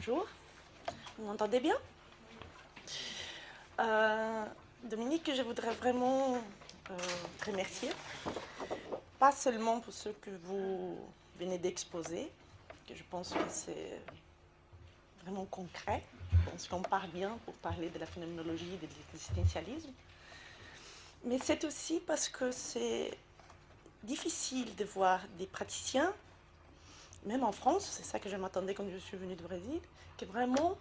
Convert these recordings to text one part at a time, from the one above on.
Bonjour, vous m'entendez bien? Dominique, je voudrais vraiment te remercier, pas seulement pour ce que vous venez d'exposer, que je pense que c'est vraiment concret, je pense qu'on part bien pour parler de la phénoménologie et de l'existentialisme, mais c'est aussi parce que c'est difficile de voir des praticiens, même en France, c'est ça que je m'attendais quand je suis venue du Brésil, qui vraiment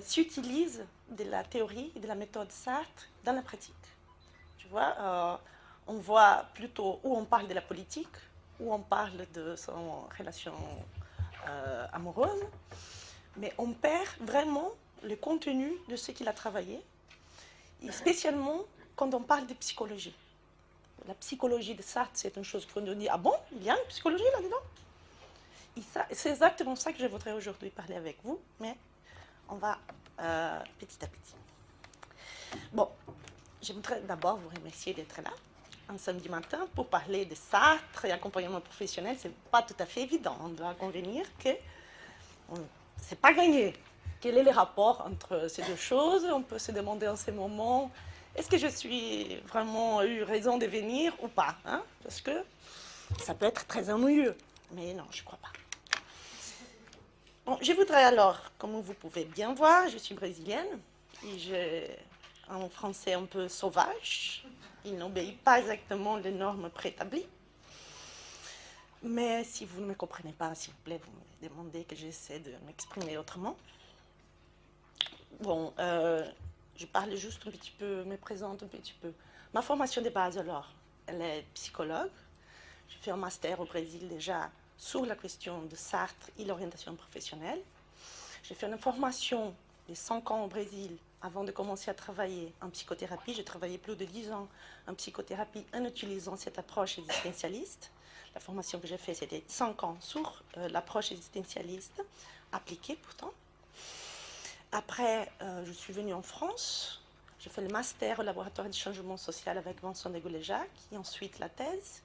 s'utilisent de la théorie et de la méthode Sartre dans la pratique. Tu vois, on voit plutôt où on parle de la politique, où on parle de son relation amoureuse, mais on perd vraiment le contenu de ce qu'il a travaillé, et spécialement quand on parle de psychologie. La psychologie de Sartre, c'est une chose qu'on nous dit, ah bon, il y a une psychologie là-dedans? C'est exactement ça que je voudrais aujourd'hui parler avec vous, mais on va petit à petit. Bon, je voudrais d'abord vous remercier d'être là un samedi matin pour parler de Sartre et accompagnement professionnel. Ce n'est pas tout à fait évident. On doit convenir que ce n'est pas gagné. Quel est le rapport entre ces deux choses? On peut se demander en ces moments, est-ce que je suis vraiment eu raison de venir ou pas, hein? Parce que ça peut être très ennuyeux. Mais non, je ne crois pas. Bon, je voudrais alors, comme vous pouvez bien voir, je suis brésilienne et j'ai un français un peu sauvage. Il n'obéit pas exactement les normes préétablies. Mais si vous ne me comprenez pas, s'il vous plaît, vous me demandez que j'essaie de m'exprimer autrement. Bon, je parle juste un petit peu, me présente un petit peu. Ma formation de base, alors, elle est psychologue. J'ai fait un master au Brésil déjà sur la question de Sartre et l'orientation professionnelle. J'ai fait une formation de 5 ans au Brésil avant de commencer à travailler en psychothérapie. J'ai travaillé plus de 10 ans en psychothérapie en utilisant cette approche existentialiste. La formation que j'ai faite, c'était 5 ans sur l'approche existentialiste, appliquée pourtant. Après, je suis venue en France. J'ai fait le master au laboratoire du changement social avec Vincent Degoulé-Jacques et ensuite la thèse.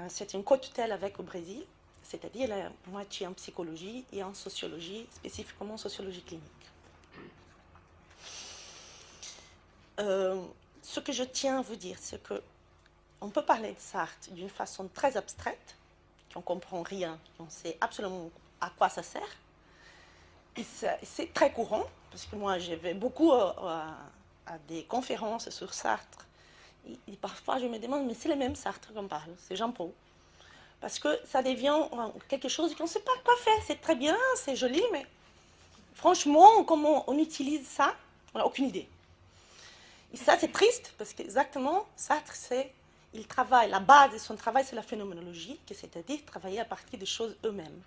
C'était une co-tutelle avec au Brésil, c'est-à-dire la moitié en psychologie et en sociologie, spécifiquement en sociologie clinique. Ce que je tiens à vous dire, c'est qu'on peut parler de Sartre d'une façon très abstraite, qu'on ne comprend rien, on sait absolument à quoi ça sert. C'est très courant, parce que moi, je vais beaucoup à des conférences sur Sartre. Et parfois, je me demande, mais c'est le même Sartre qu'on parle, c'est Jean-Paul. Parce que ça devient quelque chose qu'on ne sait pas quoi faire. C'est très bien, c'est joli, mais franchement, comment on utilise ça, on n'a aucune idée. Et ça, c'est triste, parce qu'exactement, Sartre, il travaille, la base de son travail, c'est la phénoménologie, c'est-à-dire travailler à partir des choses eux-mêmes.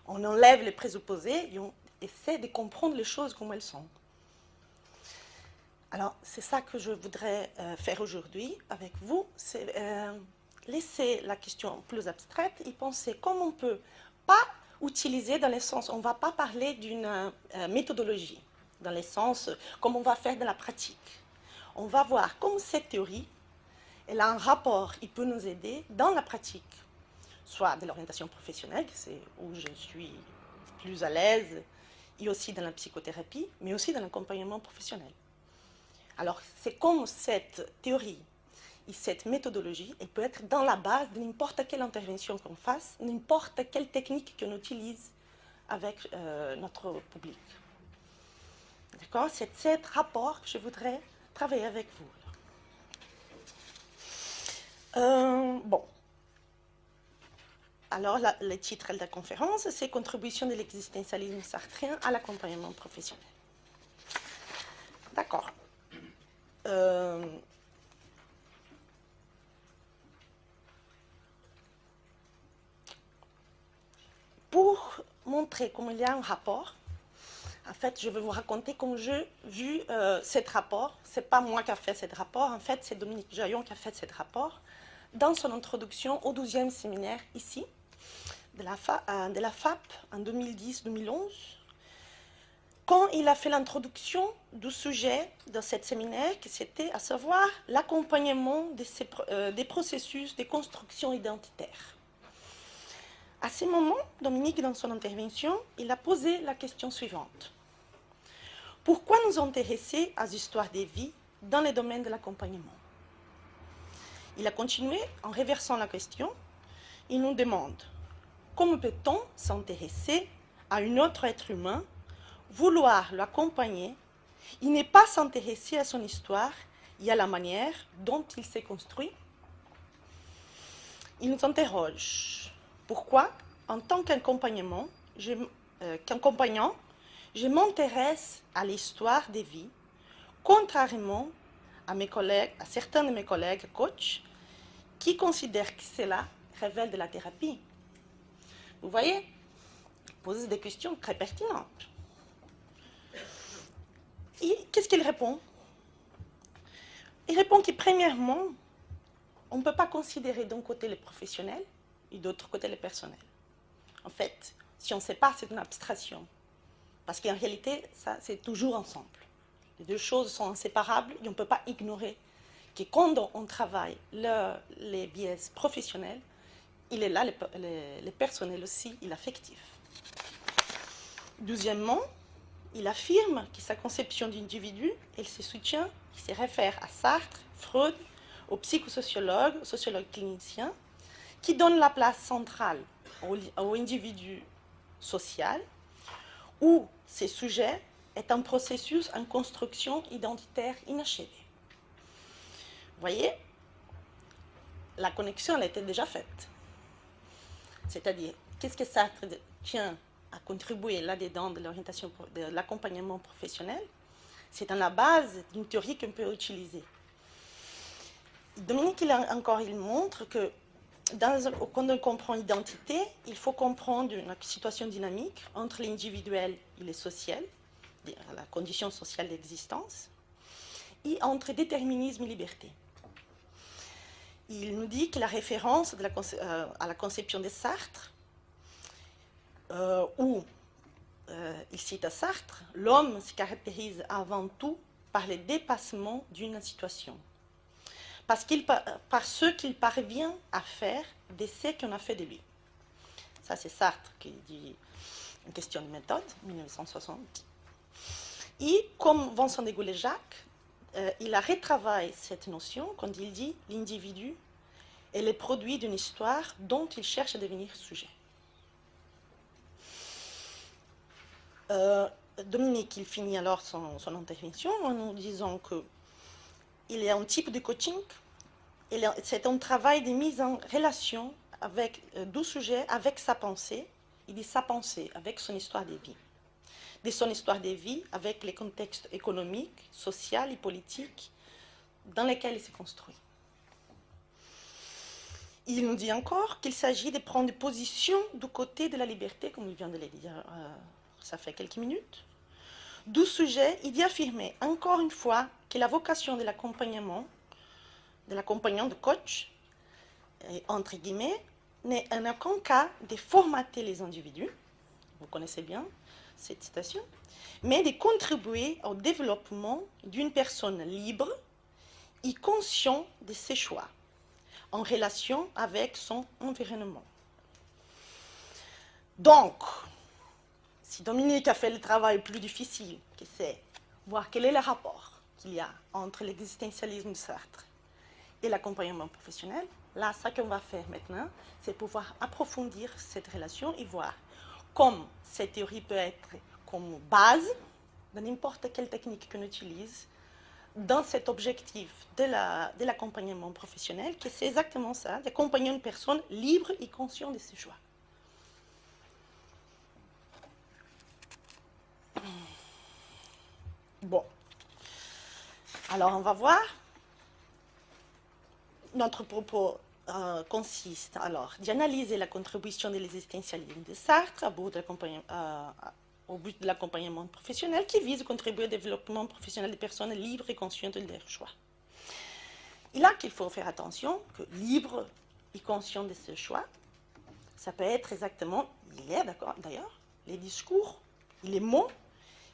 On enlève les présupposés et on essaie de comprendre les choses comme elles sont. Alors, c'est ça que je voudrais faire aujourd'hui avec vous, c'est laisser la question plus abstraite et penser comment on peut pas utiliser dans le sens, on ne va pas parler d'une méthodologie, dans le sens, comme on va faire de la pratique. On va voir comment cette théorie, elle a un rapport, il peut nous aider dans la pratique, soit de l'orientation professionnelle, c'est où je suis plus à l'aise, et aussi dans la psychothérapie, mais aussi dans l'accompagnement professionnel. Alors, c'est comme cette théorie et cette méthodologie, elle peut être dans la base de n'importe quelle intervention qu'on fasse, n'importe quelle technique qu'on utilise avec notre public. D'accord? C'est cet rapport que je voudrais travailler avec vous. Bon. Alors, le titre de la conférence, c'est « Contribution de l'existentialisme sartrien à l'accompagnement professionnel ». D'accord. Pour montrer comment il y a un rapport, en fait, je vais vous raconter comment j'ai vu ce rapport. Ce n'est pas moi qui ai fait ce rapport, en fait, c'est Dominique Jaillon qui a fait ce rapport dans son introduction au 12e séminaire ici, de la FAP en 2010-2011. Quand il a fait l'introduction du sujet de ce séminaire, qui c'était à savoir l'accompagnement des processus de construction identitaire. À ce moment, Dominique, dans son intervention, il a posé la question suivante. Pourquoi nous intéresser aux histoires des vies dans le domaine de l'accompagnement? Il a continué en reversant la question. Il nous demande comment peut-on s'intéresser à un autre être humain, vouloir l'accompagner, et ne pas s'intéresser à son histoire et à la manière dont il s'est construit? Il nous interroge pourquoi, en tant qu'accompagnant, je m'intéresse à l'histoire des vies, contrairement à mes collègues, à certains de mes collègues coachs qui considèrent que cela révèle de la thérapie. Vous voyez, il pose des questions très pertinentes. Et qu'est-ce qu'il répond? Il répond que premièrement, on ne peut pas considérer d'un côté les professionnels et d'autre côté les personnels. En fait, si on ne sait pas, c'est une abstraction. Parce qu'en réalité, ça, c'est toujours ensemble. Les deux choses sont inséparables et on ne peut pas ignorer que quand on travaille les biais professionnels, il est là le personnel aussi et l'affectif. Deuxièmement, il affirme que sa conception d'individu, elle se soutient, il se réfère à Sartre, Freud, aux psychosociologues, aux sociologues cliniciens, qui donnent la place centrale au individu social, où ce sujet est un processus en construction identitaire inachevée. Vous voyez, la connexion elle était déjà faite. C'est-à-dire, qu'est-ce que Sartre tient à contribuer là-dedans de l'orientation, de l'accompagnement professionnel? C'est dans la base d'une théorie qu'on peut utiliser. Dominique, il montre que quand on comprend l'identité, il faut comprendre une situation dynamique entre l'individuel et le social, la condition sociale d'existence, et entre déterminisme et liberté. Il nous dit que la référence à la conception de Sartre, où il cite à Sartre, l'homme se caractérise avant tout par le dépassement d'une situation. Par ce qu'il parvient à faire de ce qu'on a fait de lui. Ça, c'est Sartre qui dit une question de méthode, 1960. Et comme Vincent de Goulet-Jacques, il a retravaillé cette notion quand il dit l'individu est le produit d'une histoire dont il cherche à devenir sujet. Dominique, il finit alors son intervention en nous disant qu'il y a un type de coaching, c'est un travail de mise en relation avec du sujet, avec sa pensée. Il dit sa pensée, avec son histoire de vie. De son histoire de vie, avec les contextes économiques, sociaux et politiques dans lesquels il s'est construit. Il nous dit encore qu'il s'agit de prendre position du côté de la liberté, comme il vient de le dire, ça fait quelques minutes. Du sujet, il dit affirmer encore une fois que la vocation de l'accompagnement, de l'accompagnant de coach, entre guillemets, n'est en aucun cas de formater les individus, vous connaissez bien cette citation, mais de contribuer au développement d'une personne libre et consciente de ses choix, en relation avec son environnement. Donc, si Dominique a fait le travail plus difficile, que c'est voir quel est le rapport qu'il y a entre l'existentialisme de Sartre et l'accompagnement professionnel, là, ce qu'on va faire maintenant, c'est pouvoir approfondir cette relation et voir comment cette théorie peut être comme base de n'importe quelle technique qu'on utilise dans cet objectif de l'accompagnement professionnel, que c'est exactement ça, d'accompagner une personne libre et consciente de ses choix. Bon, alors on va voir. Notre propos consiste alors d'analyser la contribution de l'existentialisme de Sartre au but de l'accompagnement professionnel qui vise à contribuer au développement professionnel des personnes libres et conscientes de leurs choix. Et là qu'il faut faire attention que libre et conscient de ce choix, ça peut être exactement, il y a d'ailleurs, les discours et les mots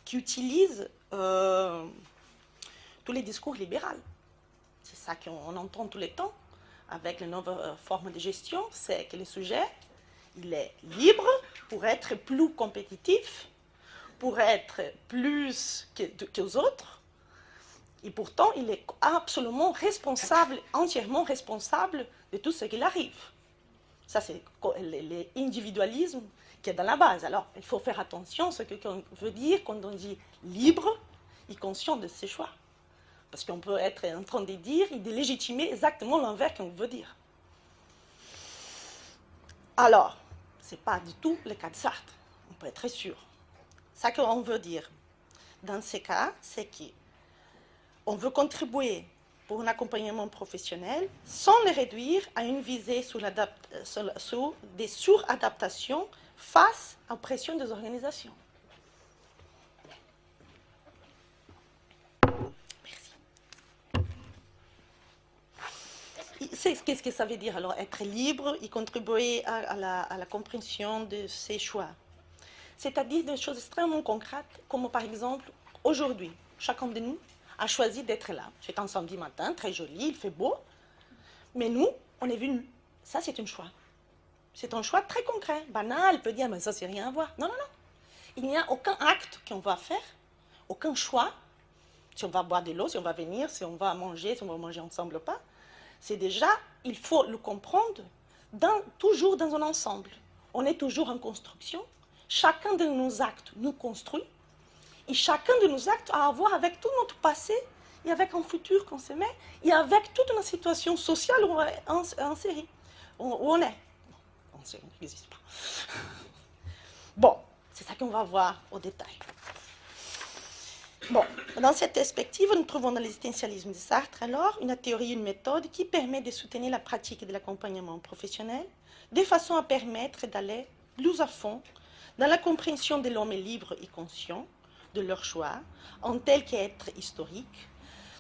qui utilisent tous les discours libéraux. C'est ça qu'on entend tout le temps avec les nouvelles formes de gestion, c'est que le sujet, Il est libre pour être plus compétitif, pour être plus qu'aux autres. Et pourtant, il est absolument responsable, entièrement responsable de tout ce qui arrive. Ça, c'est l'individualisme qui est dans la base. Alors, il faut faire attention à ce qu'on veut dire quand on dit libre et conscient de ses choix. Parce qu'on peut être en train de dire et de légitimer exactement l'envers qu'on veut dire. Alors, ce n'est pas du tout le cas de Sartre, on peut être très sûr. Ça qu'on veut dire dans ces cas, c'est qu'on veut contribuer pour un accompagnement professionnel sans le réduire à une visée sur des suradaptations face aux pressions des organisations. Merci. Qu'est-ce que ça veut dire alors être libre et contribuer à la compréhension de ses choix? C'est-à-dire des choses extrêmement concrètes, comme par exemple, aujourd'hui, chacun de nous a choisi d'être là. C'est un samedi matin, très joli, il fait beau, mais nous, on est venus. Ça, c'est un choix. C'est un choix très concret, banal, on peut dire, mais ça, c'est rien à voir. Non, non, non. Il n'y a aucun acte qu'on va faire, aucun choix, si on va boire de l'eau, si on va venir, si on va manger, si on va manger ensemble ou pas. C'est déjà, il faut le comprendre, toujours dans un ensemble. On est toujours en construction. Chacun de nos actes nous construit. Et chacun de nos actes a à voir avec tout notre passé et avec un futur qu'on se met et avec toute une situation sociale où on est en série. Où on est. En série, n'existe pas. Bon, c'est ça qu'on va voir au détail. Bon, dans cette perspective, nous trouvons dans l'existentialisme de Sartre, alors, une théorie, une méthode qui permet de soutenir la pratique de l'accompagnement professionnel de façon à permettre d'aller plus à fond dans la compréhension de l'homme libre et conscient, de leurs choix, en tel qu'être historique,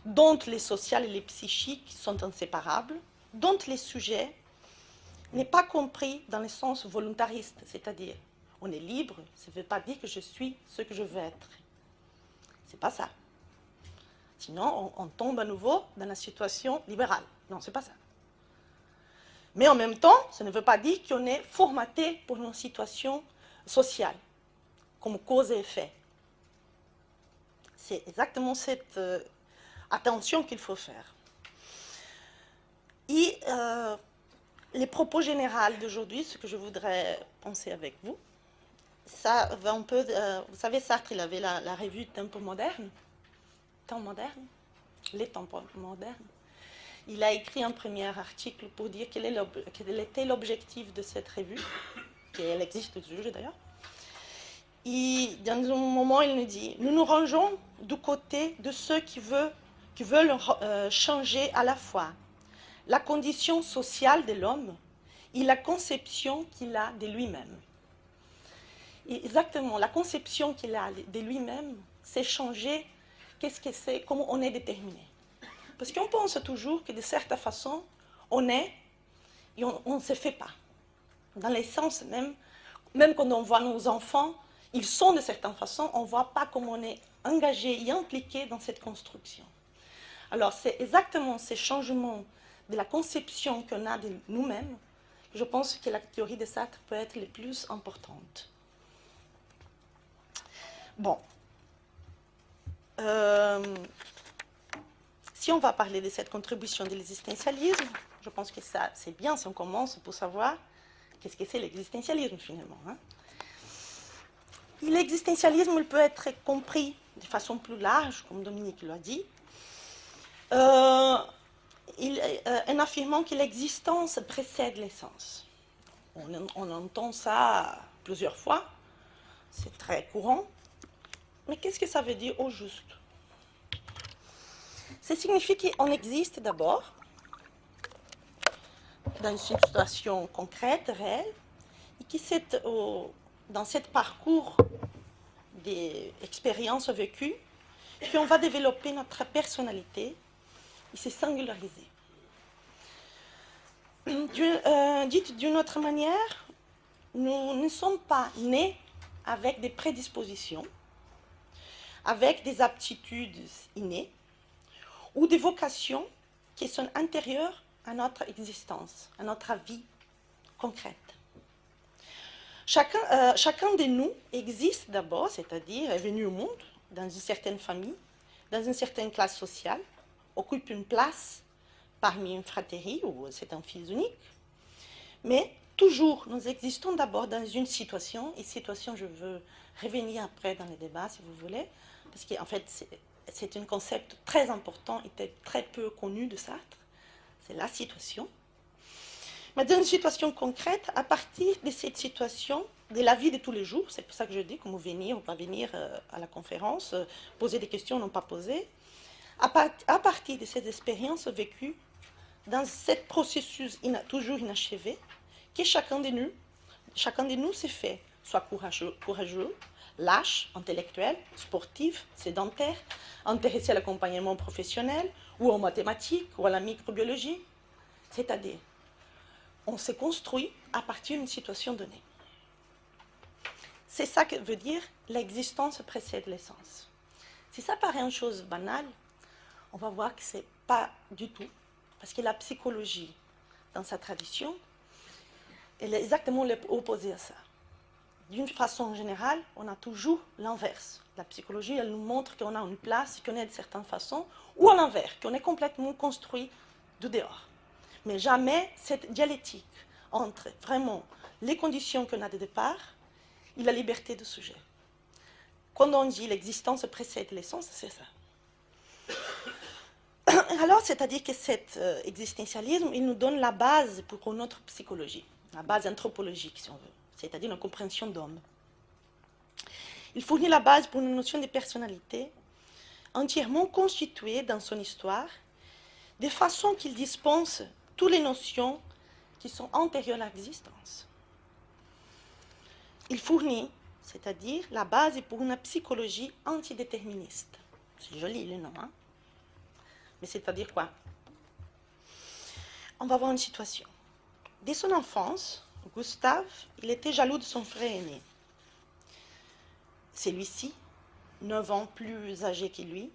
dont les social et les psychiques sont inséparables, dont les sujets n'est pas compris dans le sens volontariste, c'est-à-dire on est libre, ça ne veut pas dire que je suis ce que je veux être. C'est pas ça. Sinon, on tombe à nouveau dans la situation libérale. Non, c'est pas ça. Mais en même temps, ça ne veut pas dire qu'on est formaté pour une situation sociale, comme cause et effet. C'est exactement cette attention qu'il faut faire. Et les propos généraux d'aujourd'hui, ce que je voudrais penser avec vous, ça va un peu... vous savez, Sartre, il avait la revue Tempo moderne, Temps moderne, les temps modernes. Il a écrit un premier article pour dire quel était l'objectif de cette revue, qu'elle existe toujours d'ailleurs. Et dans un moment, il nous dit, nous nous rangeons du côté de ceux qui veulent changer à la fois la condition sociale de l'homme et la conception qu'il a de lui-même. Et exactement, la conception qu'il a de lui-même, c'est changer qu'est-ce que c'est, comment on est déterminé. Parce qu'on pense toujours que de certaines façons, on est et on ne se fait pas. Dans l'essence même quand on voit nos enfants, ils sont de certaines façons, on ne voit pas comment on est engagé et impliqué dans cette construction. Alors c'est exactement ces changements de la conception qu'on a de nous-mêmes, je pense que la théorie de Sartre peut être la plus importante. Bon. Si on va parler de cette contribution de l'existentialisme, je pense que c'est bien si on commence pour savoir qu'est-ce que c'est l'existentialisme finalement. Hein. L'existentialisme peut être compris de façon plus large, comme Dominique l'a dit, en affirmant que l'existence précède l'essence. On entend ça plusieurs fois, c'est très courant, mais qu'est-ce que ça veut dire au juste? Ça signifie qu'on existe d'abord dans une situation concrète, réelle, et que dans ce parcours des expériences vécues, qu'on va développer notre personnalité et se singulariser. Dites d'une autre manière, nous ne sommes pas nés avec des prédispositions, avec des aptitudes innées, ou des vocations qui sont intérieures à notre existence, à notre vie concrète. Chacun de nous existe d'abord, c'est-à-dire est venu au monde dans une certaine famille, dans une certaine classe sociale, occupe une place parmi une fratrie ou c'est un fils unique. Mais toujours, nous existons d'abord dans une situation, et situation, je veux revenir après dans les débats si vous voulez, parce qu'en fait, c'est un concept très important et très peu connu de Sartre, c'est la situation. Mais dans une situation concrète, à partir de cette situation, de la vie de tous les jours, c'est pour ça que je dis, comme venir ou pas venir à la conférence, poser des questions, non pas poser, à partir de ces expériences vécues, dans ce processus toujours inachevé, que chacun de nous s'est fait, soit courageux, lâche, intellectuel, sportif, sédentaire, intéressé à l'accompagnement professionnel, ou aux mathématiques, ou à la microbiologie. C'est-à-dire, on se construit à partir d'une situation donnée. C'est ça que veut dire l'existence précède l'essence. Si ça paraît une chose banale, on va voir que ce n'est pas du tout, parce que la psychologie, dans sa tradition, elle est exactement l'opposé à ça. D'une façon générale, on a toujours l'inverse. La psychologie, elle nous montre qu'on a une place, qu'on est de certaines façons, ou à l'inverse, qu'on est complètement construit du dehors. Mais jamais cette dialectique entre vraiment les conditions qu'on a de départ et la liberté du sujet. Quand on dit l'existence précède l'essence, c'est ça. Alors, c'est-à-dire que cet existentialisme, il nous donne la base pour notre psychologie, la base anthropologique, si on veut, c'est-à-dire une compréhension d'homme. Il fournit la base pour une notion de personnalité entièrement constituée dans son histoire, de façon qu'il dispense toutes les notions qui sont antérieures à l'existence. Il fournit, c'est-à-dire la base pour une psychologie antidéterministe. C'est joli le nom, hein? Mais c'est-à-dire quoi? On va voir une situation. Dès son enfance, Gustave, il était jaloux de son frère aîné. Celui-ci, 9 ans plus âgé que lui,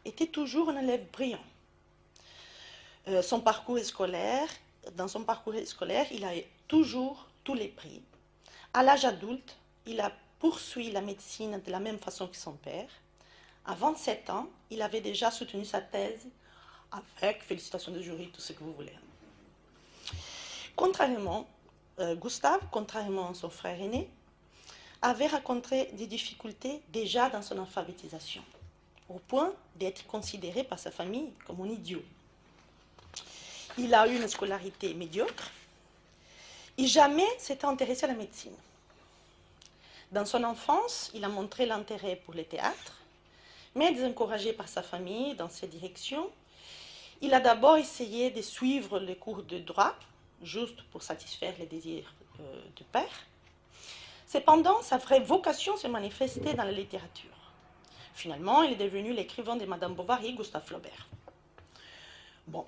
était toujours un élève brillant. Dans son parcours scolaire, il a toujours tous les prix. À l'âge adulte, il a poursuivi la médecine de la même façon que son père. À 27 ans, il avait déjà soutenu sa thèse avec félicitations de jury, tout ce que vous voulez. Gustave, contrairement à son frère aîné, avait rencontré des difficultés déjà dans son alphabétisation, au point d'être considéré par sa famille comme un idiot. Il a eu une scolarité médiocre et jamais s'était intéressé à la médecine. Dans son enfance, il a montré l'intérêt pour le théâtre, mais désencouragé par sa famille dans cette direction, il a d'abord essayé de suivre les cours de droit, juste pour satisfaire les désirs du père. Cependant, sa vraie vocation se manifestait dans la littérature. Finalement, il est devenu l'écrivain de Madame Bovary, Gustave Flaubert. Bon,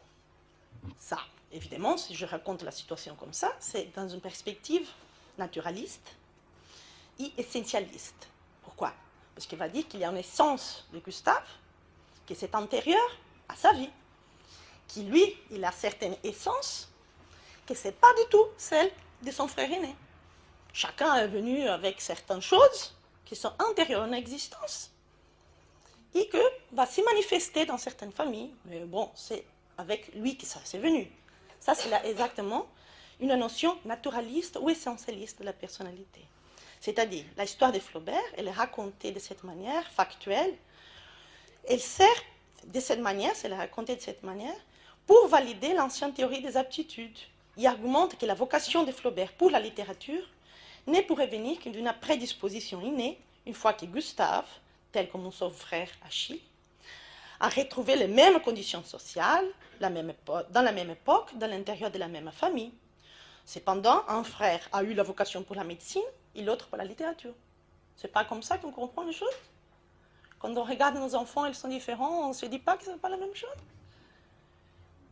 ça, évidemment, si je raconte la situation comme ça, c'est dans une perspective naturaliste et essentialiste. Pourquoi? Parce qu'il va dire qu'il y a une essence de Gustave qui est antérieure à sa vie, qui lui, il a certaines essences que ce n'est pas du tout celle de son frère aîné. Chacun est venu avec certaines choses qui sont antérieures à une existence et que va se manifester dans certaines familles. Mais bon, c'est avec lui que ça s'est venu. Ça, c'est exactement une notion naturaliste ou essentialiste de la personnalité. C'est-à-dire, l'histoire de Flaubert, elle est racontée de cette manière, factuelle. Elle sert de cette manière, c'est racontée de cette manière, pour valider l'ancienne théorie des aptitudes. Il argumente que la vocation de Flaubert pour la littérature ne pourrait venir que d'une prédisposition innée, une fois que Gustave, tel comme son frère Achille, a retrouvé les mêmes conditions sociales, dans la même époque, dans l'intérieur de la même famille. Cependant, un frère a eu la vocation pour la médecine et l'autre pour la littérature. C'est pas comme ça qu'on comprend les choses. Quand on regarde nos enfants, ils sont différents, on ne se dit pas que ce n'est pas la même chose.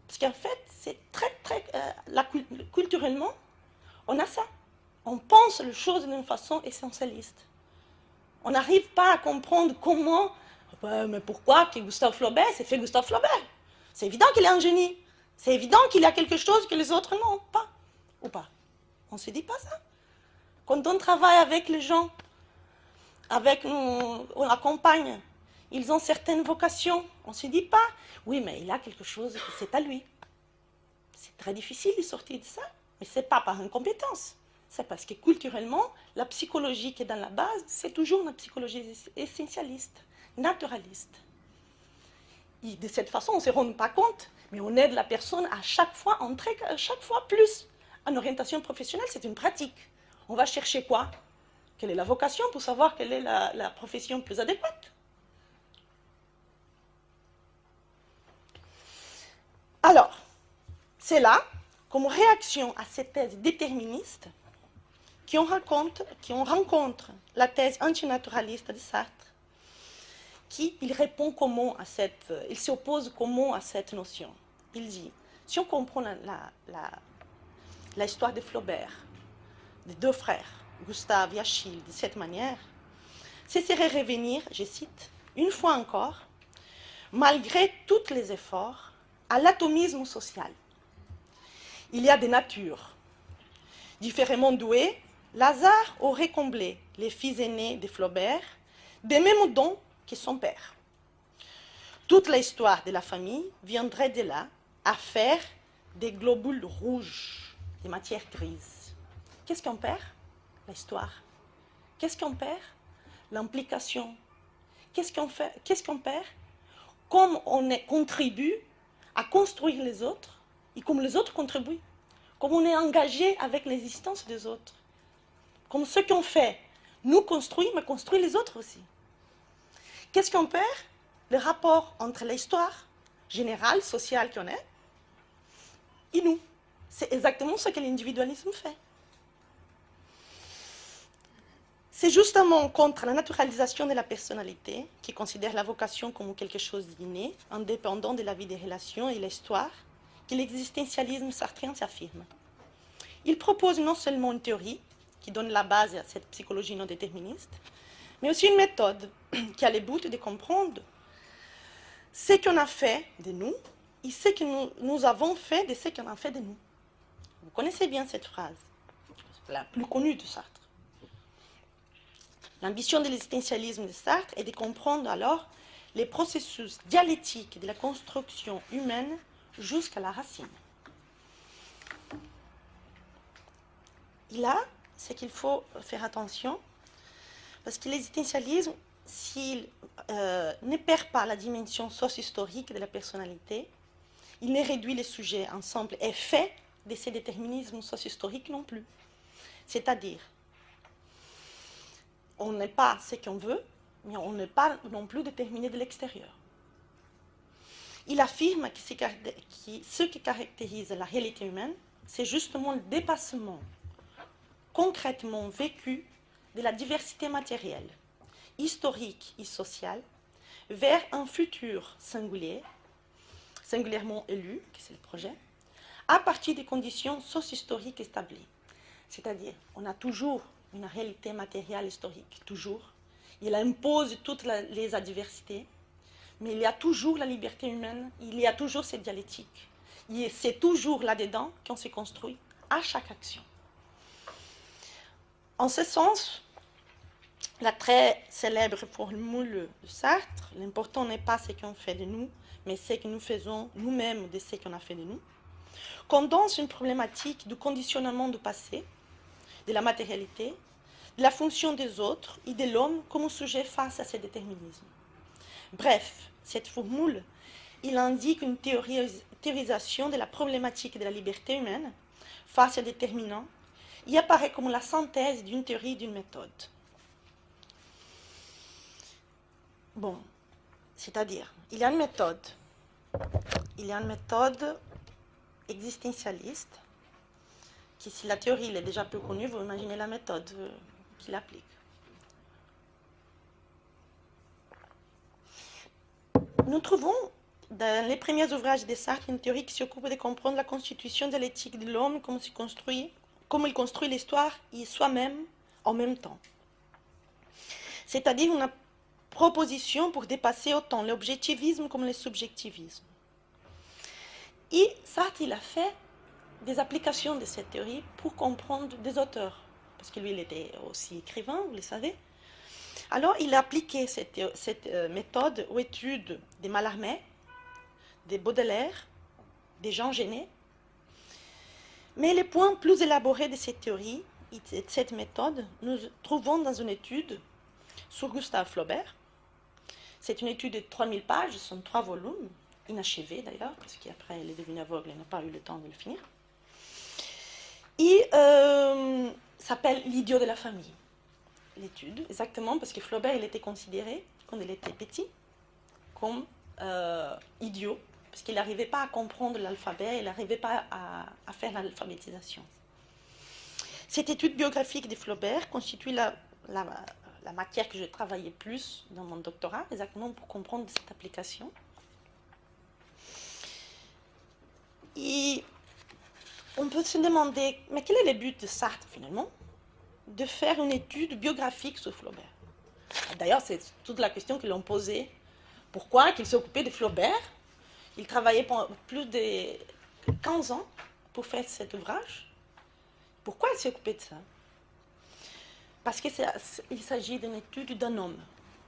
Parce qu'en fait, c'est culturellement, on a ça. On pense les choses d'une façon essentialiste. On n'arrive pas à comprendre comment, mais pourquoi que Gustave Flaubert, c'est fait Gustave Flaubert. C'est évident qu'il est un génie. C'est évident qu'il a quelque chose que les autres n'ont pas. Ou pas. On ne se dit pas ça. Quand on travaille avec les gens, avec nous, on accompagne, ils ont certaines vocations. On ne se dit pas, oui, mais il a quelque chose, c'est à lui. C'est très difficile de sortir de ça, mais ce n'est pas par incompétence. C'est parce que culturellement, la psychologie qui est dans la base, c'est toujours une psychologie essentialiste, naturaliste. Et de cette façon, on ne se rend pas compte, mais on aide la personne à chaque fois, à chaque fois plus. En orientation professionnelle, c'est une pratique. On va chercher quoi? Quelle est la vocation pour savoir quelle est la profession plus adéquate? Alors, c'est là, comme réaction à cette thèse déterministe, qu'on rencontre la thèse antinaturaliste de Sartre, il répond comment à cette, il s'oppose comment à cette notion. Il dit, si on comprend l'histoire de Flaubert, des deux frères, Gustave et Achille, de cette manière, ce serait revenir, je cite, une fois encore, malgré tous les efforts, à l'atomisme social. Il y a des natures. Différemment douées, Lazare aurait comblé les fils aînés de Flaubert des mêmes dons que son père. Toute l'histoire de la famille viendrait de là à faire des globules rouges, des matières grises. Qu'est-ce qu'on perd? L'histoire. Qu'est-ce qu'on perd? L'implication. Qu'est-ce qu'on perd? Comme on contribue à construire les autres, et comme les autres contribuent, comme on est engagé avec l'existence des autres, comme ce qu'on fait nous construit, mais construit les autres aussi. Qu'est-ce qu'on perd? Le rapport entre l'histoire générale, sociale qu'on est, et nous. C'est exactement ce que l'individualisme fait. C'est justement contre la naturalisation de la personnalité, qui considère la vocation comme quelque chose d'inné, indépendant de la vie des relations et l'histoire, que l'existentialisme sartrien s'affirme. Il propose non seulement une théorie, qui donne la base à cette psychologie non déterministe, mais aussi une méthode qui a le but de comprendre ce qu'on a fait de nous et ce que nous avons fait de ce qu'on a fait de nous. Vous connaissez bien cette phrase, la plus connue de Sartre. L'ambition de l'existentialisme de Sartre est de comprendre alors les processus dialectiques de la construction humaine jusqu'à la racine. Et là, c'est qu'il faut faire attention, parce que l'existentialisme, s'il ne perd pas la dimension socio-historique de la personnalité, il ne réduit les sujets en simple effet de ces déterminismes socio-historiques non plus. C'est-à-dire, on n'est pas ce qu'on veut, mais on n'est pas non plus déterminé de l'extérieur. Il affirme que ce qui caractérise la réalité humaine, c'est justement le dépassement concrètement vécu de la diversité matérielle, historique et sociale, vers un futur singulier, singulièrement élu, que c'est le projet, à partir des conditions socio-historiques établies. C'est-à-dire, on a toujours une réalité matérielle historique, toujours. Il impose toutes les adversités, mais il y a toujours la liberté humaine, il y a toujours cette dialectique. Et c'est toujours là-dedans qu'on se construit à chaque action. En ce sens, la très célèbre formule de Sartre, l'important n'est pas ce qu'on fait de nous, mais ce que nous faisons nous-mêmes de ce qu'on a fait de nous, condense une problématique du conditionnement du passé, de la matérialité, de la fonction des autres et de l'homme comme sujet face à ces déterminismes. Bref, cette formule, il indique une théorisation de la problématique de la liberté humaine face à déterminants. Il apparaît comme la synthèse d'une théorie et d'une méthode. Bon, c'est-à-dire, il y a une méthode existentialiste, qui si la théorie est déjà peu connue, vous imaginez la méthode qu'il applique. Nous trouvons dans les premiers ouvrages de Sartre une théorie qui s'occupe de comprendre la constitution de l'éthique de l'homme, comment il construit l'histoire et soi-même en même temps. C'est-à-dire une proposition pour dépasser autant l'objectivisme comme le subjectivisme. Et Sartre, il a fait des applications de cette théorie pour comprendre des auteurs parce que lui, il était aussi écrivain, vous le savez. Alors, il a appliqué cette méthode aux études des Mallarmé, des Baudelaire, des Jean Genet. Mais les points plus élaborés de cette théorie et de cette méthode, nous trouvons dans une étude sur Gustave Flaubert. C'est une étude de 3000 pages, ce sont 3 volumes, inachevés d'ailleurs, parce qu'après il est devenu aveugle et n'a pas eu le temps de le finir. Et s'appelle L'idiot de la famille. L'étude, exactement, parce que Flaubert, il était considéré, quand il était petit, comme idiot, parce qu'il n'arrivait pas à comprendre l'alphabet, il n'arrivait pas à faire l'alphabétisation. Cette étude biographique de Flaubert constitue la matière que je travaillais plus dans mon doctorat, exactement pour comprendre cette application. Et on peut se demander, mais quel est le but de Sartre finalement? De faire une étude biographique sur Flaubert. D'ailleurs, c'est toute la question qu'ils l'ont posée. Pourquoi qu'il s'est occupé de Flaubert? Il travaillait pendant plus de 15 ans pour faire cet ouvrage. Pourquoi il s'est occupé de ça? Parce qu'il s'agit d'une étude d'un homme.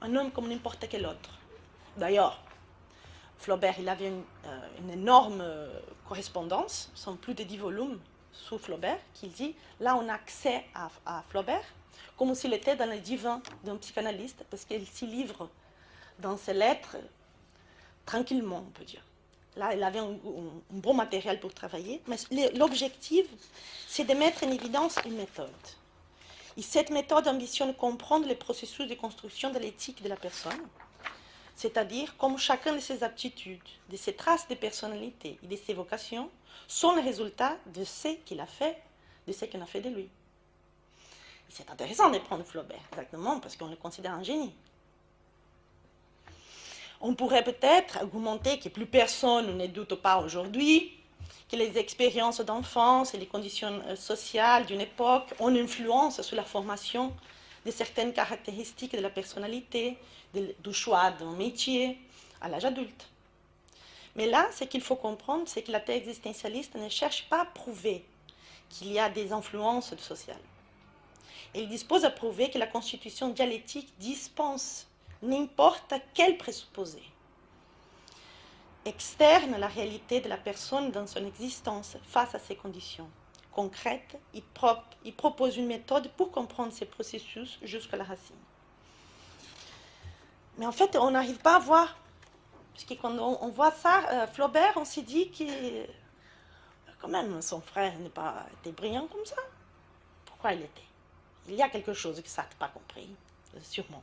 Un homme comme n'importe quel autre. D'ailleurs, Flaubert, il avait une énorme correspondance, ce sont plus de 10 volumes sur Flaubert, qui dit, là on a accès à Flaubert, comme s'il était dans les divans d'un psychanalyste, parce qu'il s'y livre dans ses lettres tranquillement, on peut dire. Là, il avait un bon matériel pour travailler, mais l'objectif, c'est de mettre en évidence une méthode. Et cette méthode ambitionne comprendre les processus de construction de l'éthique de la personne, c'est-à-dire comme chacun de ses aptitudes, de ses traces de personnalité et de ses vocations sont le résultat de ce qu'il a fait, de ce qu'on a fait de lui. C'est intéressant de prendre Flaubert, exactement, parce qu'on le considère un génie. On pourrait peut-être argumenter que plus personne ne doute pas aujourd'hui que les expériences d'enfance et les conditions sociales d'une époque ont une influence sur la formation de certaines caractéristiques de la personnalité, du choix d'un métier à l'âge adulte. Mais là, ce qu'il faut comprendre, c'est que la thèse existentialiste ne cherche pas à prouver qu'il y a des influences sociales. Elle dispose à prouver que la constitution dialectique dispense n'importe quel présupposé externe à la réalité de la personne dans son existence face à ces conditions concrètes. Il propose une méthode pour comprendre ces processus jusqu'à la racine. Mais en fait, on n'arrive pas à voir, parce que quand on voit ça, Flaubert, on s'est dit que quand même son frère n'est pas été brillant comme ça. Pourquoi il était? Il y a quelque chose que Sartre n'a pas compris, sûrement.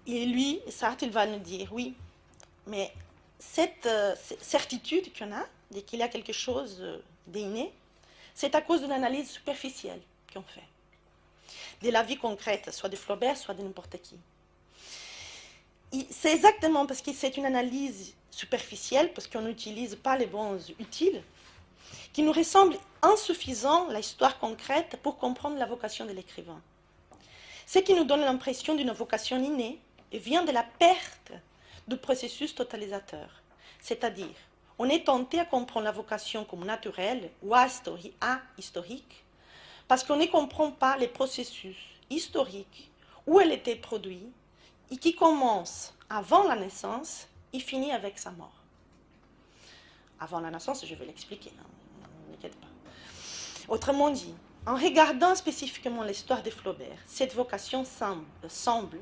Et lui, Sartre, il va nous dire, oui, mais cette certitude qu'on a, de qu'il y a quelque chose d'inné, c'est à cause d'une analyse superficielle qu'on fait. De la vie concrète, soit de Flaubert, soit de n'importe qui. C'est exactement parce que c'est une analyse superficielle, parce qu'on n'utilise pas les bons utiles, qui nous ressemble insuffisant l'histoire concrète pour comprendre la vocation de l'écrivain. Ce qui nous donne l'impression d'une vocation innée vient de la perte du processus totalisateur. C'est-à-dire, on est tenté à comprendre la vocation comme naturelle ou ahistorique, parce qu'on ne comprend pas les processus historiques où elle était produite et qui commence avant la naissance et finit avec sa mort. Avant la naissance, je vais l'expliquer, ne m'inquiète pas. Autrement dit, en regardant spécifiquement l'histoire de Flaubert, cette vocation semble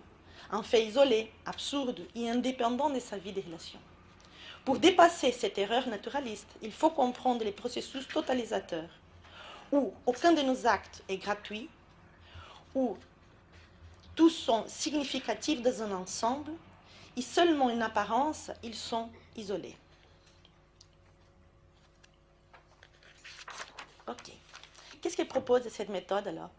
un fait isolé, absurde et indépendant de sa vie de relation. Pour dépasser cette erreur naturaliste, il faut comprendre les processus totalisateurs, où aucun de nos actes est gratuit, où tous sont significatifs dans un ensemble, et seulement en apparence, ils sont isolés. Ok. Qu'est-ce qu'elle propose de cette méthode alors?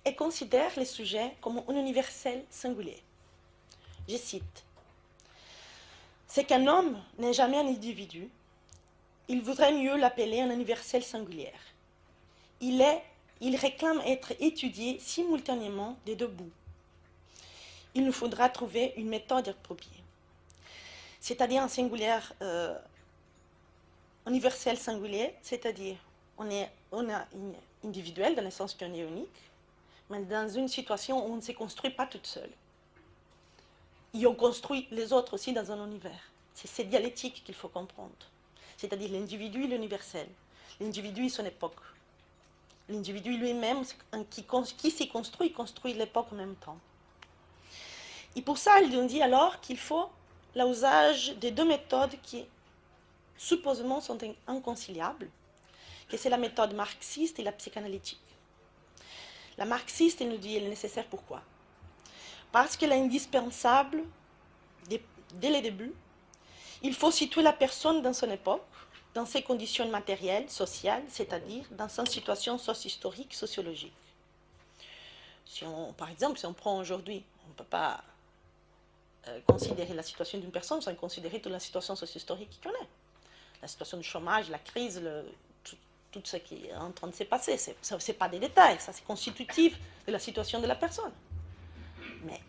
Elle considère les sujets comme un universel singulier. Je cite, « C'est qu'un homme n'est jamais un individu, il voudrait mieux l'appeler un universel singulier. Il réclame être étudié simultanément des deux bouts. Il nous faudra trouver une méthode appropriée. » C'est-à-dire un singulier universel singulier, c'est-à-dire on a individuelle, dans le sens qu'on est unique, mais dans une situation où on ne se construit pas toute seule. Et on construit les autres aussi dans un univers. C'est cette dialectique qu'il faut comprendre. C'est-à-dire l'individu et l'universel. L'individu et son époque. L'individu lui-même, qui s'y construit l'époque en même temps. Et pour ça, ils ont dit alors qu'il faut l'usage de deux méthodes qui, supposément, sont inconciliables, que c'est la méthode marxiste et la psychanalytique. La marxiste, elle nous dit, elle est nécessaire pourquoi? Parce qu'elle est indispensable, dès le début, il faut situer la personne dans son époque, dans ses conditions matérielles, sociales, c'est-à-dire dans sa situation socio-historique, sociologique. Par exemple, si on prend aujourd'hui, on ne peut pas considérer la situation d'une personne sans considérer toute la situation socio-historique qu'il connaît. La situation du chômage, la crise, tout ce qui est en train de se passer. Ce n'est pas des détails, ça c'est constitutif de la situation de la personne. Mais,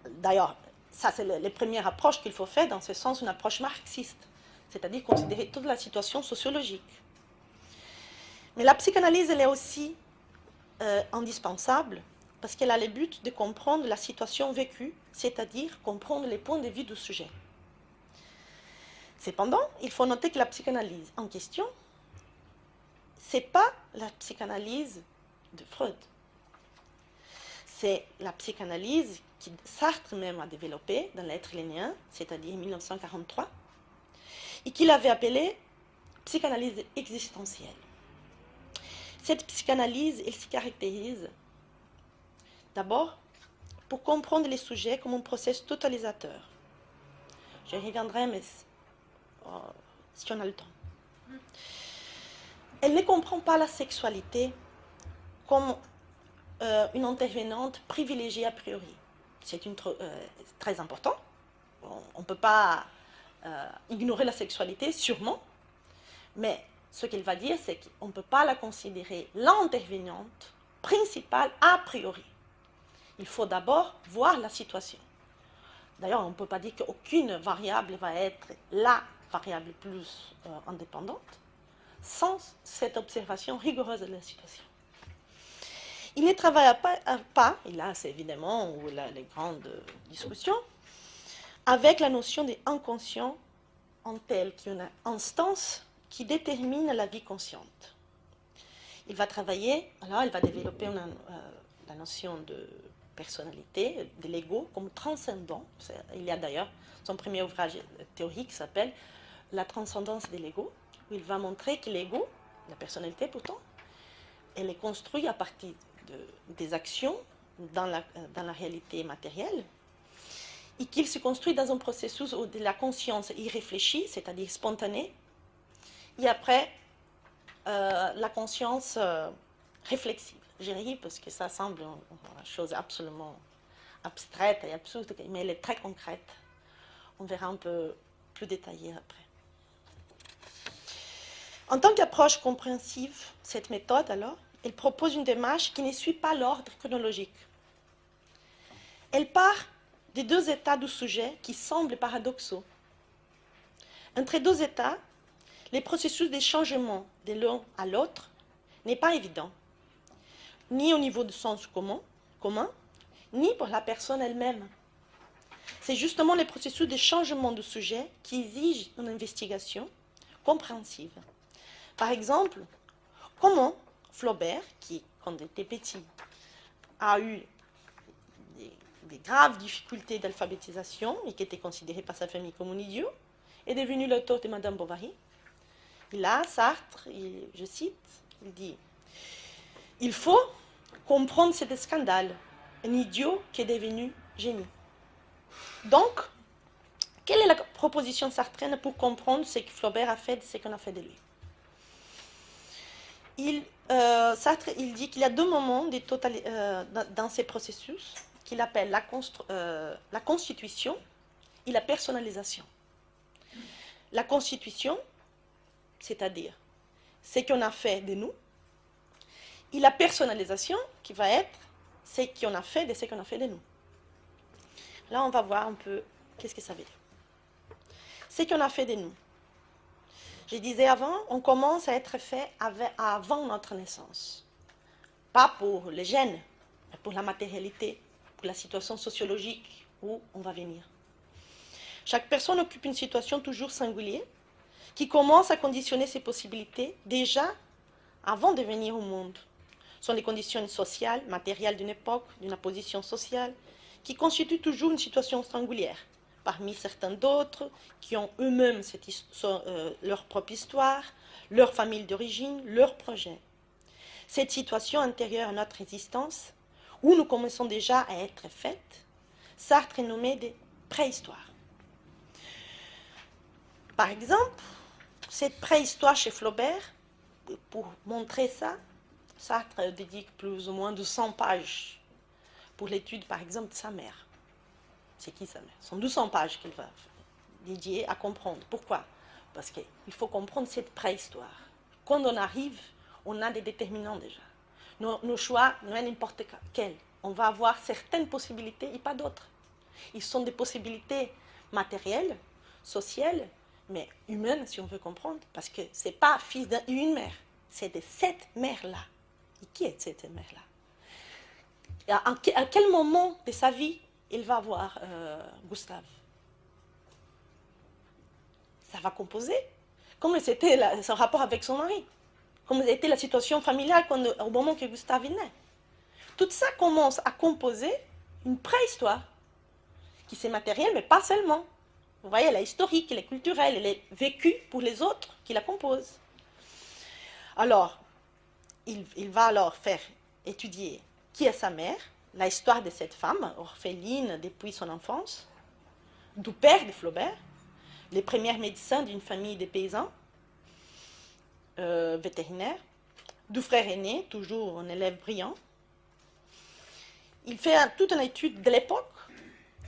d'ailleurs, ça c'est les premières approches qu'il faut faire dans ce sens, une approche marxiste, c'est-à-dire considérer toute la situation sociologique. Mais la psychanalyse, elle est aussi indispensable parce qu'elle a le but de comprendre la situation vécue, c'est-à-dire comprendre les points de vue du sujet. Cependant, il faut noter que la psychanalyse en question, ce n'est pas la psychanalyse de Freud. C'est la psychanalyse que Sartre même a développée dans l'être lénien, c'est-à-dire en 1943, et qu'il avait appelée psychanalyse existentielle. Cette psychanalyse, elle se caractérise d'abord pour comprendre les sujets comme un processus totalisateur. Je reviendrai, mais si on a le temps. Elle ne comprend pas la sexualité comme une intervenante privilégiée a priori. C'est très important. On ne peut pas ignorer la sexualité, sûrement, mais ce qu'elle va dire, c'est qu'on ne peut pas la considérer l'intervenante principale a priori. Il faut d'abord voir la situation. D'ailleurs, on ne peut pas dire qu'aucune variable va être la variable plus indépendante sans cette observation rigoureuse de la situation. Il ne travaille pas, et là c'est évidemment où les grandes discussions, avec la notion d'inconscient en telle qu'une instance qui détermine la vie consciente. Il va travailler, alors il va développer la notion de personnalité, de l'ego comme transcendant. Il y a d'ailleurs son premier ouvrage théorique qui s'appelle La transcendance de l'ego, où il va montrer que l'ego, la personnalité pourtant, elle est construite à partir des actions dans la réalité matérielle, et qu'il se construit dans un processus où de la conscience irréfléchie, c'est-à-dire spontanée, et après la conscience réflexive. J'y ris parce que ça semble une chose absolument abstraite et absurde, mais elle est très concrète. On verra un peu plus détaillé après. En tant qu'approche compréhensive, cette méthode, alors, elle propose une démarche qui ne suit pas l'ordre chronologique. Elle part des deux états du sujet qui semblent paradoxaux. Entre deux états, le processus de changement de l'un à l'autre n'est pas évident, ni au niveau du sens commun, ni pour la personne elle-même. C'est justement le processus de changement du sujet qui exige une investigation compréhensive. Par exemple, comment Flaubert, qui, quand il était petit, a eu des graves difficultés d'alphabétisation et qui était considéré par sa famille comme un idiot, est devenu l'auteur de Madame Bovary. Et là, Sartre, je cite, il dit « Il faut comprendre cet scandale, un idiot qui est devenu génie. » Donc, quelle est la proposition sartréenne pour comprendre ce que Flaubert a fait de ce qu'on a fait de lui? Sartre, il dit qu'il y a deux moments dans ces processus qu'il appelle la constitution et la personnalisation. La constitution, c'est-à-dire ce qu'on a fait de nous, et la personnalisation, qui va être ce qu'on a fait de ce qu'on a fait de nous. Là, on va voir un peu qu'est-ce que ça veut dire. Ce qu'on a fait de nous. Je disais avant, on commence à être fait avant notre naissance. Pas pour les gènes, mais pour la matérialité, pour la situation sociologique où on va venir. Chaque personne occupe une situation toujours singulière qui commence à conditionner ses possibilités déjà avant de venir au monde. Ce sont les conditions sociales, matérielles d'une époque, d'une position sociale, qui constituent toujours une situation singulière, parmi certains d'autres qui ont eux-mêmes leur propre histoire, leur famille d'origine, leurs projets. Cette situation intérieure à notre existence, où nous commençons déjà à être faites, Sartre est nommé des préhistoires. Par exemple, cette préhistoire chez Flaubert, pour montrer ça, Sartre dédique plus ou moins de 100 pages pour l'étude, par exemple, de sa mère. C'est qui sa mère? Ce sont 200 pages qu'il va dédier à comprendre. Pourquoi? Parce qu'il faut comprendre cette préhistoire. Quand on arrive, on a des déterminants déjà. Nos choix, non est n'importe quel. On va avoir certaines possibilités et pas d'autres. Ils sont des possibilités matérielles, sociales, mais humaines, si on veut comprendre, parce que ce n'est pas fils d'une mère, c'est de cette mère-là. Et qui est cette mère-là? À quel moment de sa vie il va voir Gustave? Ça va composer. Comment c'était son rapport avec son mari? Comment était la situation familiale au moment que Gustave est né? Tout ça commence à composer une préhistoire qui c'est matériel, mais pas seulement. Vous voyez, elle est historique, elle est culturelle, elle est vécue pour les autres qui la composent. Alors, il va alors faire étudier qui est sa mère, l'histoire de cette femme, orpheline depuis son enfance, du père de Flaubert, les premiers médecins d'une famille de paysans, vétérinaires, du frère aîné, toujours un élève brillant. Il fait toute une étude de l'époque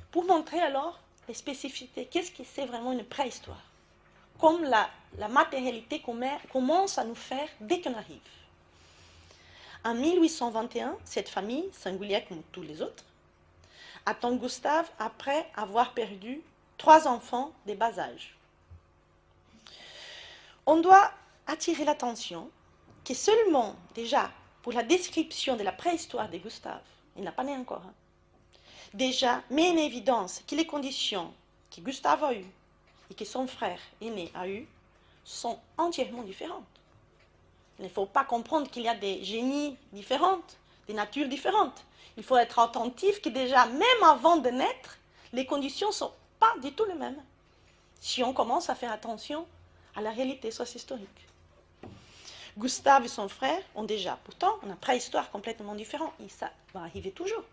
pour montrer alors les spécificités. Qu'est-ce que c'est vraiment une préhistoire? Comme la matérialité commence à nous faire dès qu'on arrive. En 1821, cette famille, singulière comme tous les autres, attend Gustave après avoir perdu 3 enfants de bas âge. On doit attirer l'attention que seulement, déjà, pour la description de la préhistoire de Gustave, il n'a pas né encore, déjà met en évidence que les conditions que Gustave a eues et que son frère aîné a eues sont entièrement différentes. Il ne faut pas comprendre qu'il y a des génies différentes, des natures différentes. Il faut être attentif que déjà, même avant de naître, les conditions ne sont pas du tout les mêmes. Si on commence à faire attention à la réalité socio-historique. Gustave et son frère ont déjà, pourtant, une préhistoire complètement différente. Et ça va arriver toujours,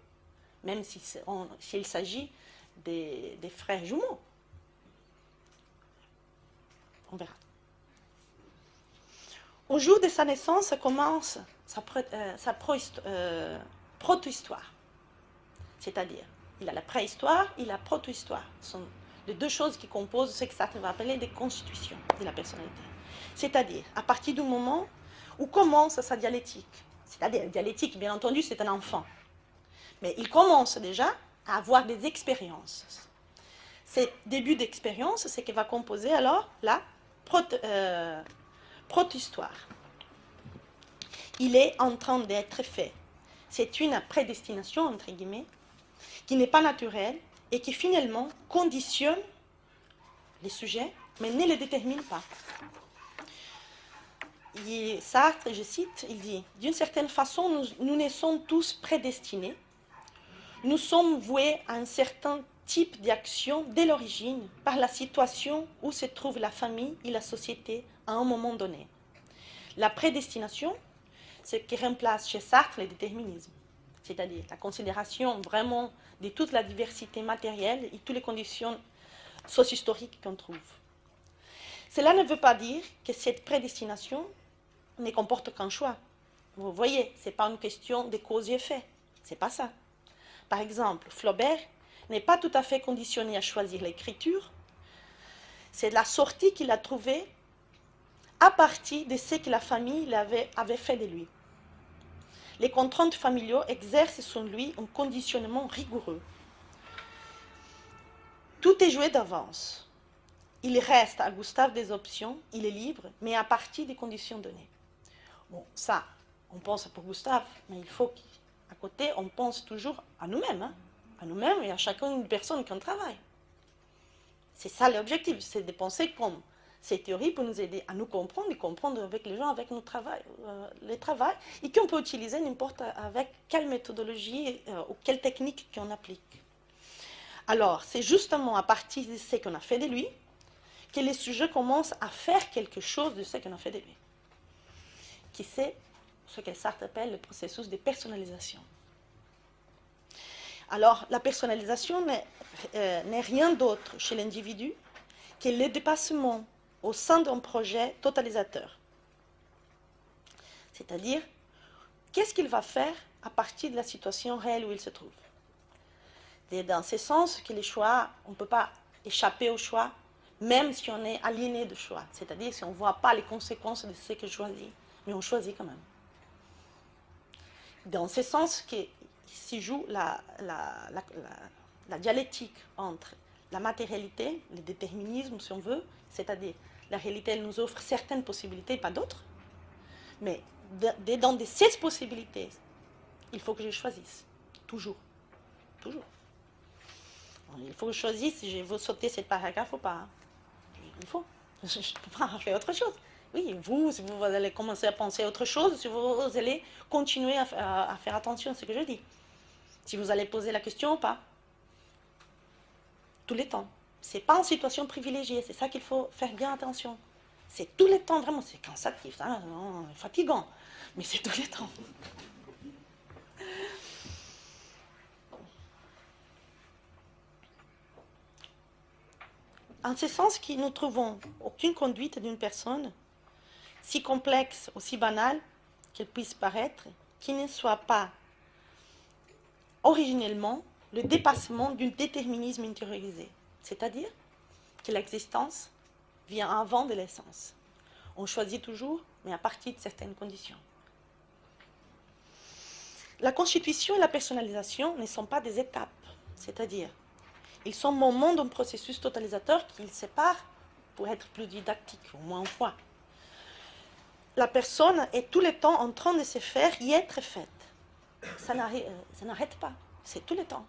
même s'il s'agit des frères jumeaux. On verra. Au jour de sa naissance, commence sa proto-histoire. C'est-à-dire, il a la préhistoire et la proto-histoire. Ce sont les deux choses qui composent ce que ça va appeler des constitutions de la personnalité. C'est-à-dire, à partir du moment où commence sa dialectique. C'est-à-dire, la dialectique, bien entendu, c'est un enfant. Mais il commence déjà à avoir des expériences. Ces débuts d'expérience, c'est ce qui va composer alors la proto-histoire. Il est en train d'être fait. C'est une prédestination, entre guillemets, qui n'est pas naturelle et qui finalement conditionne les sujets, mais ne les détermine pas. Et Sartre, je cite, il dit « D'une certaine façon, nous naissons tous prédestinés. Nous sommes voués à un certain type d'action dès l'origine, par la situation où se trouve la famille et la société à un moment donné. La prédestination, c'est ce qui remplace chez Sartre le déterminisme, c'est-à-dire la considération vraiment de toute la diversité matérielle et toutes les conditions socio-historiques qu'on trouve. Cela ne veut pas dire que cette prédestination ne comporte qu'un choix. Vous voyez, ce n'est pas une question de cause et effet, ce n'est pas ça. Par exemple, Flaubert n'est pas tout à fait conditionné à choisir l'écriture, c'est la sortie qu'il a trouvée à partir de ce que la famille avait fait de lui. Les contraintes familiaux exercent sur lui un conditionnement rigoureux. Tout est joué d'avance. il reste à Gustave des options, il est libre, mais à partir des conditions données. Bon, ça, on pense pour Gustave, mais il faut qu'à côté, on pense toujours à nous-mêmes, hein, à nous-mêmes et à chacune une personne qui en travaille. C'est ça l'objectif, c'est de penser comme ces théories pour nous aider à nous comprendre et comprendre avec les gens, avec nos les travails, et qu'on peut utiliser n'importe avec quelle méthodologie ou quelle technique qu'on applique. Alors, c'est justement à partir de ce qu'on a fait de lui que les sujets commencent à faire quelque chose de ce qu'on a fait de lui. Qui c'est ce que Sartre appelle le processus de personnalisation. Alors, la personnalisation n'est rien d'autre chez l'individu que le dépassement au sein d'un projet totalisateur. C'est-à-dire, qu'est-ce qu'il va faire à partir de la situation réelle où il se trouve. Et dans ce sens que les choix, on ne peut pas échapper au choix, même si on est aliéné de choix. C'est-à-dire si on ne voit pas les conséquences de ce que je choisis, mais on choisit quand même. Dans ce sens que s'y joue la dialectique entre la matérialité, le déterminisme, si on veut, c'est-à-dire la réalité, elle nous offre certaines possibilités, pas d'autres, mais dans de ces possibilités, il faut que je choisisse, toujours, toujours. Il faut que je choisisse si je veux sauter cette paragraphe ou pas. Il faut, je ne peux pas faire autre chose. Oui, vous, si vous allez commencer à penser à autre chose, si vous allez continuer à faire attention à ce que je dis. Si vous allez poser la question ou pas. Tous les temps. Ce n'est pas en situation privilégiée, c'est ça qu'il faut faire bien attention. C'est tous les temps, vraiment, c'est cansatif, hein, fatigant, mais c'est tous les temps. En ce sens que nous trouvons aucune conduite d'une personne, si complexe ou si banale qu'elle puisse paraître, qui ne soit pas originellement le dépassement d'un déterminisme intériorisé. C'est-à-dire que l'existence vient avant de l'essence. On choisit toujours, mais à partir de certaines conditions. La constitution et la personnalisation ne sont pas des étapes, c'est-à-dire, ils sont moments d'un processus totalisateur qui les sépare pour être plus didactique, au moins une fois. La personne est tout le temps en train de se faire y être faite. Ça n'arrête pas, c'est tout le temps.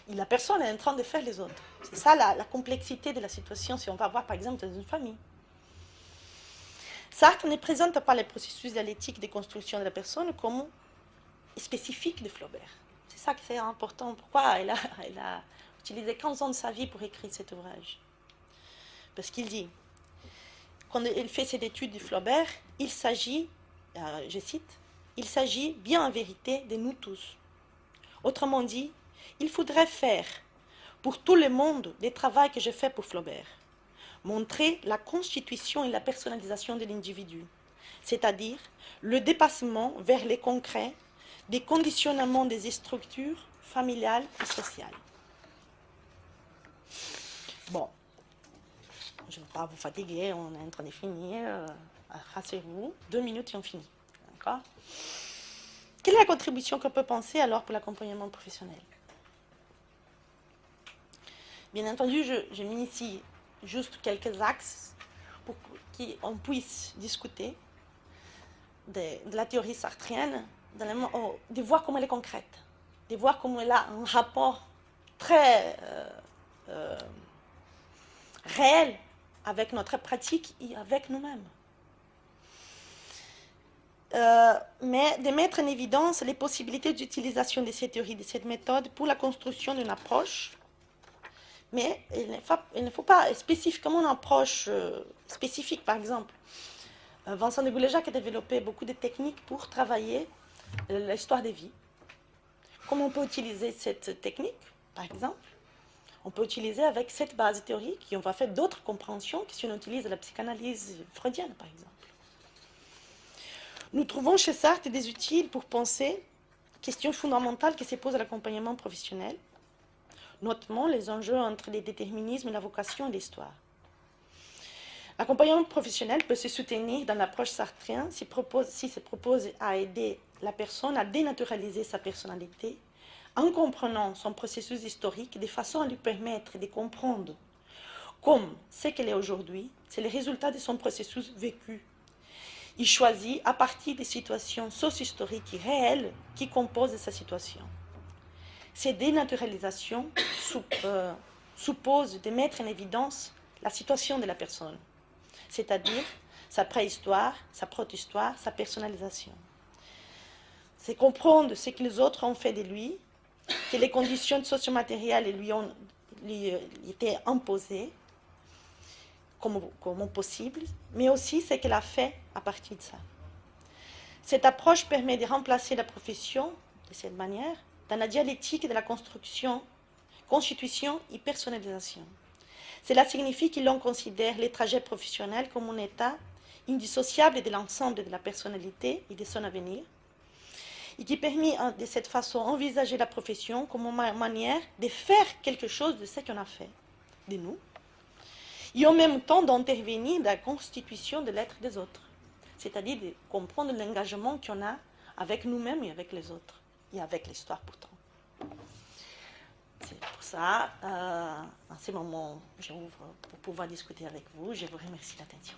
Et la personne est en train de faire les autres. C'est ça la complexité de la situation, si on va voir par exemple dans une famille. Sartre ne présente pas le processus dialectique de construction de la personne comme spécifique de Flaubert. C'est ça qui est important. Pourquoi elle a utilisé 15 ans de sa vie pour écrire cet ouvrage. Parce qu'il dit, quand il fait cette étude de Flaubert, il s'agit, je cite, il s'agit bien en vérité de nous tous. Autrement dit, il faudrait faire pour tout le monde le travail que je fais pour Flaubert. Montrer la constitution et la personnalisation de l'individu, c'est-à-dire le dépassement vers les concrets des conditionnements des structures familiales et sociales. Bon, je ne vais pas vous fatiguer, on est en train de finir. Rassurez-vous, 2 minutes et on finit. D'accord ? Quelle est la contribution qu'on peut penser alors pour l'accompagnement professionnel ? Bien entendu, je mets ici juste quelques axes pour qu'on puisse discuter de la théorie sartrienne, de voir comment elle est concrète, de voir comment elle a un rapport très réel avec notre pratique et avec nous-mêmes. Mais de mettre en évidence les possibilités d'utilisation de cette théorie, de cette méthode pour la construction d'une approche. Mais il ne faut pas spécifiquement une approche spécifique, par exemple. Vincent de Gouléjac a développé beaucoup de techniques pour travailler l'histoire des vies. Comment on peut utiliser cette technique, par exemple? On peut utiliser avec cette base théorique et on va faire d'autres compréhensions que si on utilise la psychanalyse freudienne, par exemple. Nous trouvons chez Sartre des outils pour penser questions fondamentales qui se posent à l'accompagnement professionnel, notamment les enjeux entre les déterminismes, la vocation et l'histoire. L'accompagnement professionnel peut se soutenir dans l'approche sartrienne si se propose à aider la personne à dénaturaliser sa personnalité en comprenant son processus historique de façon à lui permettre de comprendre comme ce qu'elle est aujourd'hui, c'est le résultat de son processus vécu. Il choisit à partir des situations socio-historiques et réelles qui composent sa situation. Ces dénaturalisations supposent de mettre en évidence la situation de la personne, c'est-à-dire sa préhistoire, sa protohistoire, sa personnalisation. C'est comprendre ce que les autres ont fait de lui, que les conditions socio-matérielles lui étaient imposées comme possible, mais aussi ce qu'elle a fait à partir de ça. Cette approche permet de remplacer la profession, de cette manière, dans la dialectique de la constitution et personnalisation. Cela signifie que l'on considère les trajets professionnels comme un état indissociable de l'ensemble de la personnalité et de son avenir, et qui permet de cette façon d'envisager la profession comme une manière de faire quelque chose de ce qu'on a fait de nous, et en même temps d'intervenir dans la constitution de l'être des autres, c'est-à-dire de comprendre l'engagement qu'on a avec nous-mêmes et avec les autres, et avec l'histoire pourtant. C'est pour ça, à ce moment, j'ouvre pour pouvoir discuter avec vous. Je vous remercie de l'attention.